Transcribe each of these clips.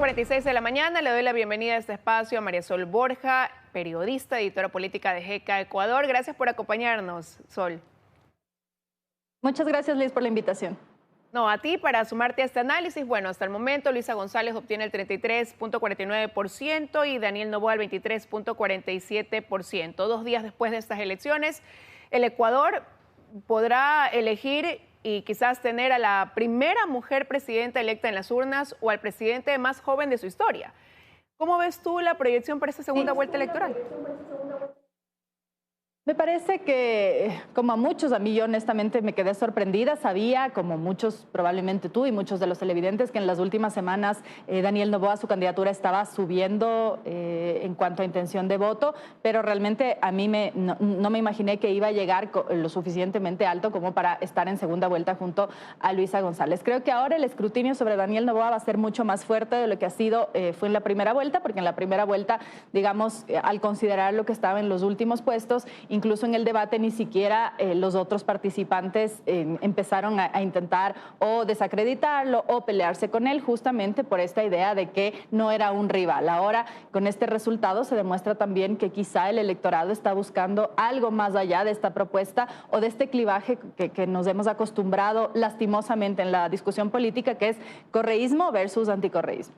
7:46 de la mañana, le doy la bienvenida a este espacio a María Sol Borja, periodista, editora política de GK Ecuador. Gracias por acompañarnos, Sol. Muchas gracias, Liz, por la invitación. No, a ti para sumarte a este análisis. Bueno, hasta el momento Luisa González obtiene el 33.49% y Daniel Noboa el 23.47%. 2 días después de estas elecciones, el Ecuador podrá elegir y quizás tener a la primera mujer presidenta electa en las urnas o al presidente más joven de su historia. ¿Cómo ves tú la proyección para esta segunda vuelta electoral? Me parece que, como a muchos, a mí yo honestamente me quedé sorprendida. Sabía, como muchos, probablemente tú y muchos de los televidentes, que en las últimas semanas Daniel Noboa, su candidatura estaba subiendo en cuanto a intención de voto, pero realmente a mí no me imaginé que iba a llegar lo suficientemente alto como para estar en segunda vuelta junto a Luisa González. Creo que ahora el escrutinio sobre Daniel Noboa va a ser mucho más fuerte de lo que fue en la primera vuelta, porque en la primera vuelta, digamos, al considerar lo que estaba en los últimos puestos, incluso en el debate ni siquiera los otros participantes empezaron a intentar o desacreditarlo o pelearse con él, justamente por esta idea de que no era un rival. Ahora, con este resultado se demuestra también que quizá el electorado está buscando algo más allá de esta propuesta o de este clivaje que nos hemos acostumbrado lastimosamente en la discusión política, que es correísmo versus anticorreísmo.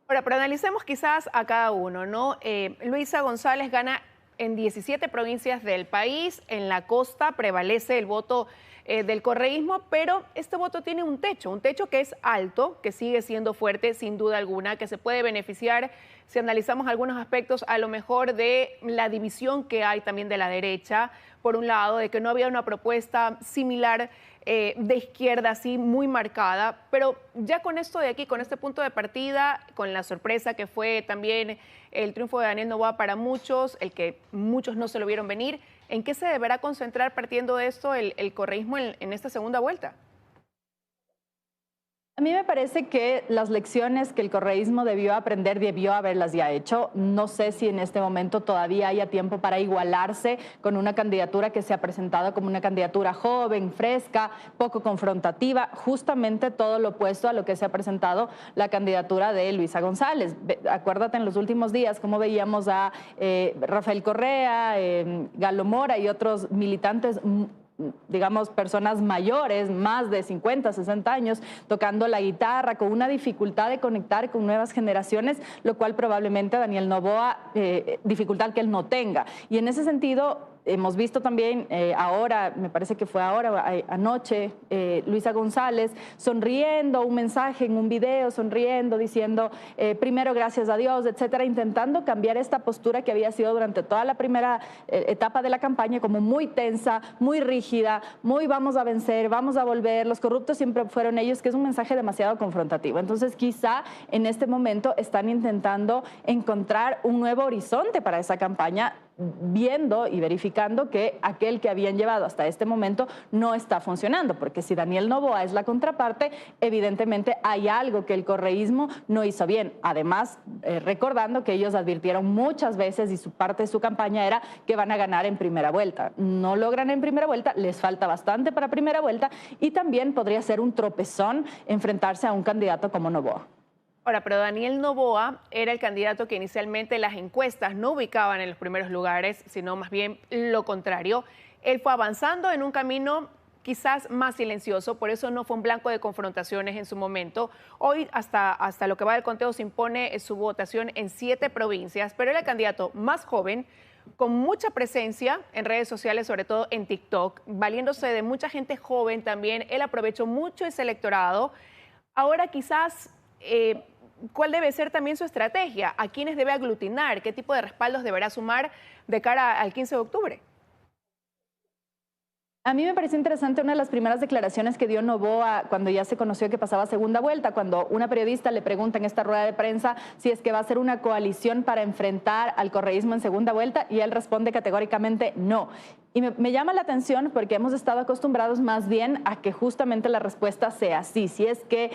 Ahora, pero analicemos quizás a cada uno, ¿no? Luisa González gana en 17 provincias del país. En la costa prevalece el voto del correísmo, pero este voto tiene un techo que es alto, que sigue siendo fuerte sin duda alguna, que se puede beneficiar, si analizamos algunos aspectos, a lo mejor de la división que hay también de la derecha, por un lado, de que no había una propuesta similar de izquierda así muy marcada, pero ya con esto de aquí, con este punto de partida, con la sorpresa que fue también el triunfo de Daniel Noboa para muchos, el que muchos no se lo vieron venir, ¿en qué se deberá concentrar partiendo de esto el correísmo en esta segunda vuelta? A mí me parece que las lecciones que el correísmo debió aprender, debió haberlas ya hecho. No sé si en este momento todavía haya tiempo para igualarse con una candidatura que se ha presentado como una candidatura joven, fresca, poco confrontativa, justamente todo lo opuesto a lo que se ha presentado la candidatura de Luisa González. Acuérdate en los últimos días cómo veíamos a Rafael Correa, Galo Mora y otros militantes, digamos, personas mayores, más de 50, 60 años, tocando la guitarra, con una dificultad de conectar con nuevas generaciones, lo cual probablemente Daniel Noboa, dificultad que él no tenga. Y en ese sentido, hemos visto también ahora, me parece que fue anoche, Luisa González sonriendo, un mensaje en un video, sonriendo, diciendo primero gracias a Dios, etcétera, intentando cambiar esta postura que había sido durante toda la primera etapa de la campaña como muy tensa, muy rígida, muy vamos a vencer, vamos a volver, los corruptos siempre fueron ellos, que es un mensaje demasiado confrontativo. Entonces quizá en este momento están intentando encontrar un nuevo horizonte para esa campaña, viendo y verificando que aquel que habían llevado hasta este momento no está funcionando, porque si Daniel Noboa es la contraparte, evidentemente hay algo que el correísmo no hizo bien. Además, recordando que ellos advirtieron muchas veces y su parte de su campaña era que van a ganar en primera vuelta. No logran en primera vuelta, les falta bastante para primera vuelta y también podría ser un tropezón enfrentarse a un candidato como Noboa. Ahora, pero Daniel Noboa era el candidato que inicialmente las encuestas no ubicaban en los primeros lugares, sino más bien lo contrario. Él fue avanzando en un camino quizás más silencioso, por eso no fue un blanco de confrontaciones en su momento. Hoy, hasta lo que va del conteo, se impone su votación en 7 provincias, pero era el candidato más joven, con mucha presencia en redes sociales, sobre todo en TikTok, valiéndose de mucha gente joven también. Él aprovechó mucho ese electorado. Ahora quizás ¿cuál debe ser también su estrategia? ¿A quiénes debe aglutinar? ¿Qué tipo de respaldos deberá sumar de cara al 15 de octubre? A mí me pareció interesante una de las primeras declaraciones que dio Noboa cuando ya se conoció que pasaba segunda vuelta, cuando una periodista le pregunta en esta rueda de prensa si es que va a ser una coalición para enfrentar al correísmo en segunda vuelta, y él responde categóricamente no. Y me llama la atención porque hemos estado acostumbrados más bien a que justamente la respuesta sea así. Si es que,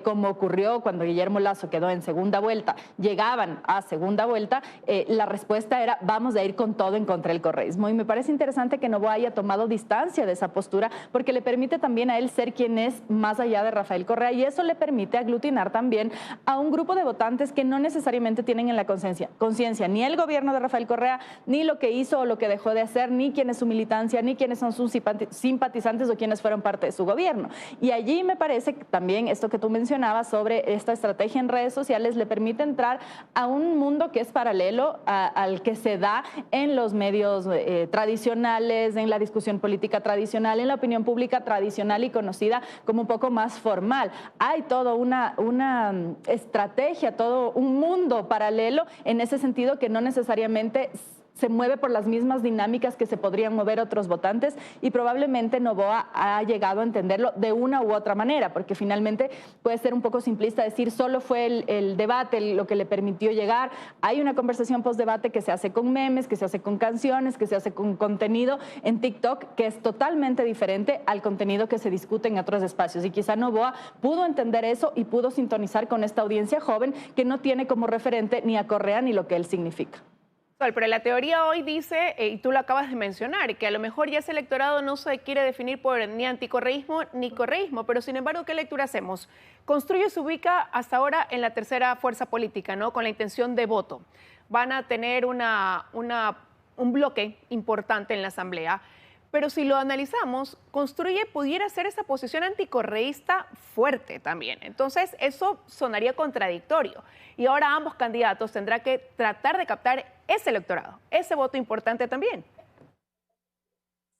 como ocurrió cuando Guillermo Lasso quedó en segunda vuelta, llegaban a segunda vuelta, la respuesta era vamos a ir con todo en contra del correísmo. Y me parece interesante que Noboa haya tomado distancia de esa postura porque le permite también a él ser quien es más allá de Rafael Correa, y eso le permite aglutinar también a un grupo de votantes que no necesariamente tienen en la conciencia ni el gobierno de Rafael Correa, ni lo que hizo o lo que dejó de hacer, ni quién es su militancia, ni quiénes son sus simpatizantes o quienes fueron parte de su gobierno. Y allí me parece que también esto que tú mencionabas sobre esta estrategia en redes sociales le permite entrar a un mundo que es paralelo al que se da en los medios tradicionales, en la discusión política tradicional, en la opinión pública tradicional y conocida como un poco más formal. Hay toda una estrategia, todo un mundo paralelo en ese sentido que no necesariamente se mueve por las mismas dinámicas que se podrían mover otros votantes, y probablemente Noboa ha llegado a entenderlo de una u otra manera, porque finalmente puede ser un poco simplista decir solo fue el debate lo que le permitió llegar. Hay una conversación post-debate que se hace con memes, que se hace con canciones, que se hace con contenido en TikTok, que es totalmente diferente al contenido que se discute en otros espacios. Y quizá Noboa pudo entender eso y pudo sintonizar con esta audiencia joven que no tiene como referente ni a Correa ni lo que él significa. Pero la teoría hoy dice, y tú lo acabas de mencionar, que a lo mejor ya ese electorado no se quiere definir por ni anticorreísmo ni correísmo, pero sin embargo, ¿qué lectura hacemos? Construye se ubica hasta ahora en la tercera fuerza política, ¿no? Con la intención de voto. Van a tener un bloque importante en la Asamblea. Pero si lo analizamos, Construye pudiera ser esa posición anticorreísta fuerte también. Entonces, eso sonaría contradictorio. Y ahora ambos candidatos tendrán que tratar de captar ese electorado, ese voto importante también.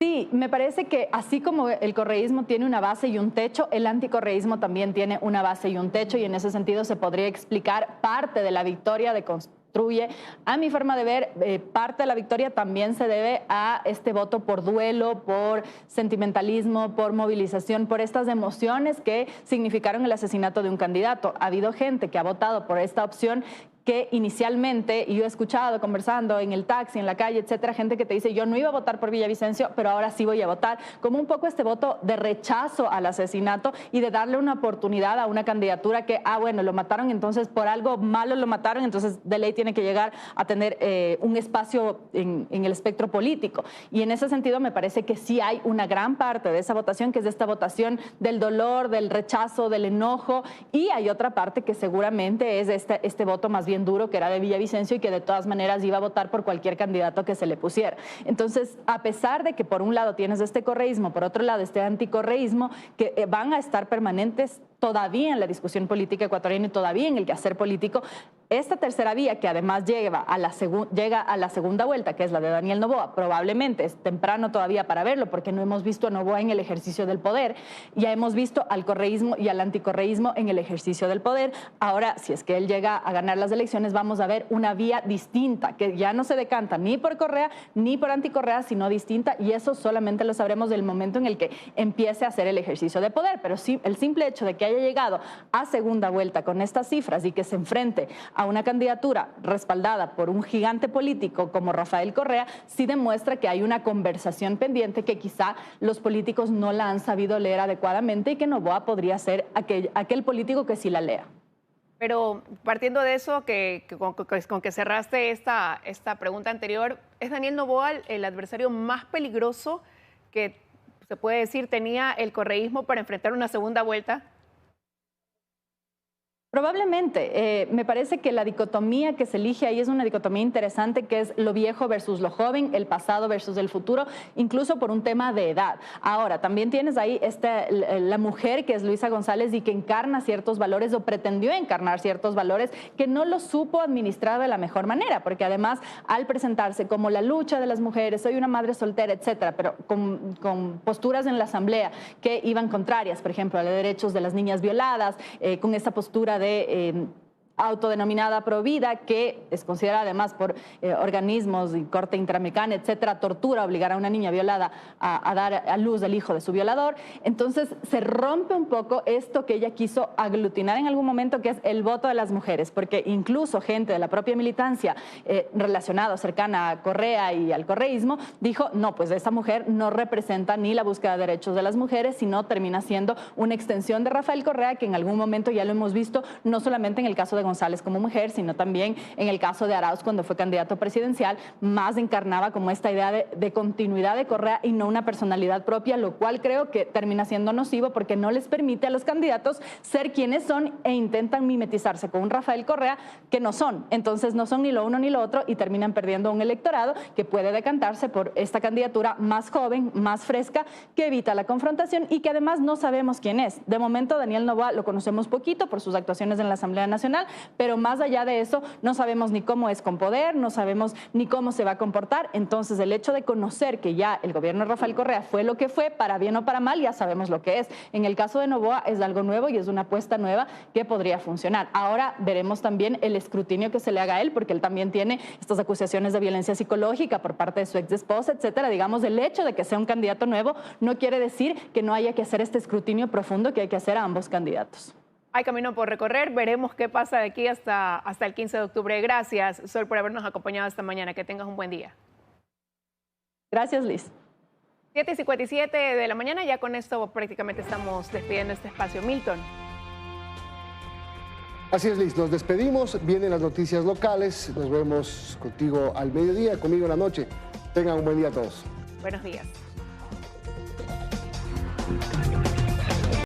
Sí, me parece que así como el correísmo tiene una base y un techo, el anticorreísmo también tiene una base y un techo, y en ese sentido se podría explicar parte de la victoria de Construye. A mi forma de ver, parte de la victoria también se debe a este voto por duelo, por sentimentalismo, por movilización, por estas emociones que significaron el asesinato de un candidato. Ha habido gente que ha votado por esta opción que inicialmente, y yo he escuchado conversando en el taxi, en la calle, etcétera, gente que te dice yo no iba a votar por Villavicencio, pero ahora sí voy a votar, como un poco este voto de rechazo al asesinato y de darle una oportunidad a una candidatura que, bueno, lo mataron, entonces por algo malo lo mataron, entonces de ley tiene que llegar a tener un espacio en el espectro político. Y en ese sentido me parece que sí hay una gran parte de esa votación que es de esta votación del dolor, del rechazo, del enojo, y hay otra parte que seguramente es este voto más bien duro, que era de Villavicencio y que de todas maneras iba a votar por cualquier candidato que se le pusiera. Entonces, a pesar de que por un lado tienes este correísmo, por otro lado este anticorreísmo, que van a estar permanentes todavía en la discusión política ecuatoriana y todavía en el quehacer político, esta tercera vía, que además llega a la segunda vuelta, que es la de Daniel Noboa, probablemente es temprano todavía para verlo, porque no hemos visto a Noboa en el ejercicio del poder, ya hemos visto al correísmo y al anticorreísmo en el ejercicio del poder. Ahora, si es que él llega a ganar las elecciones, vamos a ver una vía distinta, que ya no se decanta ni por Correa ni por anticorrea, sino distinta, y eso solamente lo sabremos del momento en el que empiece a hacer el ejercicio de poder. Pero sí, el simple hecho de que haya llegado a segunda vuelta con estas cifras y que se enfrente a una candidatura respaldada por un gigante político como Rafael Correa, sí demuestra que hay una conversación pendiente que quizá los políticos no la han sabido leer adecuadamente, y que Noboa podría ser aquel político que sí la lea. Pero partiendo de eso, con que cerraste esta pregunta anterior, ¿es Daniel Noboa el adversario más peligroso que se puede decir tenía el correísmo para enfrentar una segunda vuelta? Probablemente. Me parece que la dicotomía que se elige ahí es una dicotomía interesante, que es lo viejo versus lo joven, el pasado versus el futuro, incluso por un tema de edad. Ahora, también tienes ahí la mujer, que es Luisa González, y que encarna ciertos valores, o pretendió encarnar ciertos valores, que no los supo administrar de la mejor manera, porque además al presentarse como la lucha de las mujeres, soy una madre soltera, etcétera, pero con posturas en la Asamblea que iban contrarias, por ejemplo, a los derechos de las niñas violadas, con esta postura de autodenominada Provida, que es considerada además por organismos y Corte Interamericana, etcétera, tortura, obligar a una niña violada a dar a luz del hijo de su violador. Entonces se rompe un poco esto que ella quiso aglutinar en algún momento, que es el voto de las mujeres, porque incluso gente de la propia militancia relacionada, cercana a Correa y al correísmo, dijo, no, pues esta mujer no representa ni la búsqueda de derechos de las mujeres, sino termina siendo una extensión de Rafael Correa, que en algún momento ya lo hemos visto, no solamente en el caso de González como mujer, sino también en el caso de Arauz cuando fue candidato presidencial, más encarnaba como esta idea de continuidad de Correa y no una personalidad propia, lo cual creo que termina siendo nocivo porque no les permite a los candidatos ser quienes son e intentan mimetizarse con un Rafael Correa que no son. Entonces no son ni lo uno ni lo otro y terminan perdiendo un electorado que puede decantarse por esta candidatura más joven, más fresca, que evita la confrontación y que además no sabemos quién es. De momento Daniel Noboa lo conocemos poquito por sus actuaciones en la Asamblea Nacional, pero más allá de eso no sabemos ni cómo es con poder, no sabemos ni cómo se va a comportar. Entonces el hecho de conocer que ya el gobierno de Rafael Correa fue lo que fue, para bien o para mal, ya sabemos lo que es. En el caso de Noboa es algo nuevo y es una apuesta nueva que podría funcionar. Ahora veremos también el escrutinio que se le haga a él, porque él también tiene estas acusaciones de violencia psicológica por parte de su ex esposa, etcétera. Digamos, el hecho de que sea un candidato nuevo no quiere decir que no haya que hacer este escrutinio profundo que hay que hacer a ambos candidatos. Hay camino por recorrer, veremos qué pasa de aquí hasta el 15 de octubre. Gracias, Sol, por habernos acompañado esta mañana. Que tengas un buen día. Gracias, Liz. 7:57 de la mañana, ya con esto prácticamente estamos despidiendo este espacio. Milton. Así es, Liz, nos despedimos, vienen las noticias locales, nos vemos contigo al mediodía, conmigo en la noche. Tengan un buen día a todos. Buenos días.